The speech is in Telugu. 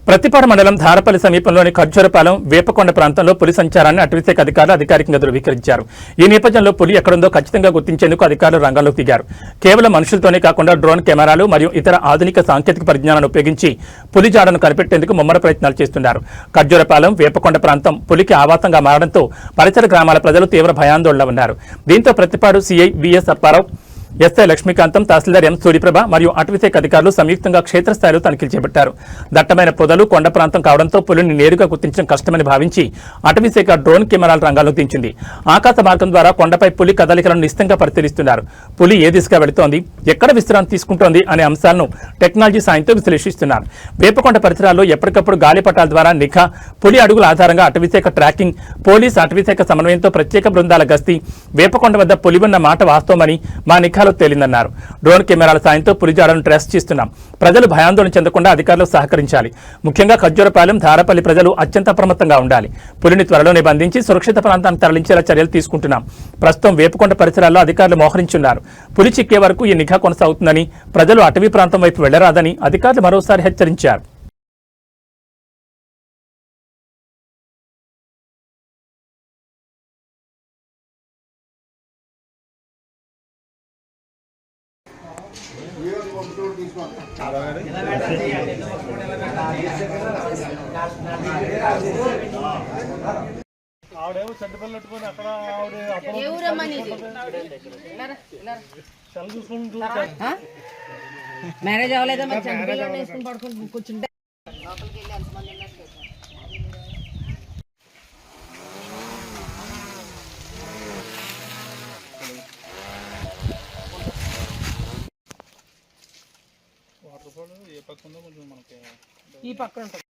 ప్రతిపాడు మండలం ధారపల్లి సమీపంలోని ఖర్జూరపాలెం వేపకొండ ప్రాంతంలో పులి సంచారాన్ని అటవీశాఖ అధికారులు అధికారికంగా ధృవీకరించారు. ఈ నేపథ్యంలో పులి ఎక్కడుందో ఖచ్చితంగా గుర్తించేందుకు అధికారులు రంగంలోకి దిగారు. కేవలం మనుషులతోనే కాకుండా డ్రోన్ కెమెరాలు మరియు ఇతర ఆధునిక సాంకేతిక పరిజ్ఞానాన్ని ఉపయోగించి పులి జాడను కనిపెట్టేందుకు ముమ్మర ప్రయత్నాలు చేస్తున్నారు. ఖర్జూరపాలెం వేపకొండ ప్రాంతం పులికి ఆవాసంగా మారడంతో పరిసర గ్రామాల ప్రజలు తీవ్ర భయాందోళనలో ఉన్నారు. దీంతో Prathipadu CI BS Apparao, SI Lakshmikantham, తహసీల్దార్ ఎం సూర్యప్రభ మరియు అటవీశాఖ అధికారులు సంయుక్తంగా క్షేత్రస్థాయిలో తనిఖీలు చేపట్టారు. దట్టమైన పొదలు, కొండ ప్రాంతం కావడంతో పులిని నేరుగా గుర్తించడం కష్టమని భావించి అటవీశాఖ డ్రోన్ కెమెరాల రంగాల్లోకి దించింది. ఆకాశ మార్గం ద్వారా కొండపై పులి కదలికలను నిశ్చితంగా పరిశీలిస్తున్నారు. పులి ఏ దిశగా వెళుతోంది, ఎక్కడ విశ్రాంతి తీసుకుంటోంది అనే అంశాలను టెక్నాలజీ సాయంతో విశ్లేషిస్తున్నారు. వేపకొండ పరిసరాల్లో ఎప్పటికప్పుడు గాలిపటాల ద్వారా నిఘా, పులి అడుగుల ఆధారంగా అటవీశాఖ ట్రాకింగ్, పోలీస్ అటవీశాఖ సమన్వయంతో ప్రత్యేక బృందాల గస్తీ. వేపకొండ వద్ద పులి ఉన్న మాట వాస్తవమని మా నిఘాలో తేలిందన్నారు. డ్రోన్ కెమెరాల సాయంతో పులి జాడను ట్రేస్ చేస్తున్నాం. ప్రజలు భయాందోళన చెందకుండా అధికారులకు సహకరించాలి. ముఖ్యంగా ఖర్జూరపాలెం, ధారపల్లి ప్రజలు అత్యంత అప్రమత్తంగా ఉండాలి. పులిని త్వరలోనే బంధించి సురక్షిత ప్రాంతానికి తరలించేలా చర్యలు తీసుకుంటున్నాం. ప్రస్తుతం వేపకొండ పరిసరాల్లో అధికారులు మోహరించున్నారు. పులి చిక్కే వరకు ఈ నిఘా కొనసాగుతుందని, ప్రజలు అటవీ ప్రాంతం వైపు వెళ్లరాదని అధికారులు మరోసారి హెచ్చరించారు. ఆవిడేమో చెడ్డపల్లి పెట్టుకొని అక్కడ మ్యారేజ్ అవ్వలేదా? మరి చెడ్డపల్లి వేసుకుని పడుకొని కూర్చుంటే వాటర్ ఫాల్ ఏ పక్క ఉందో కొంచెం మనకి ఈ పక్కన ఉంటుంది.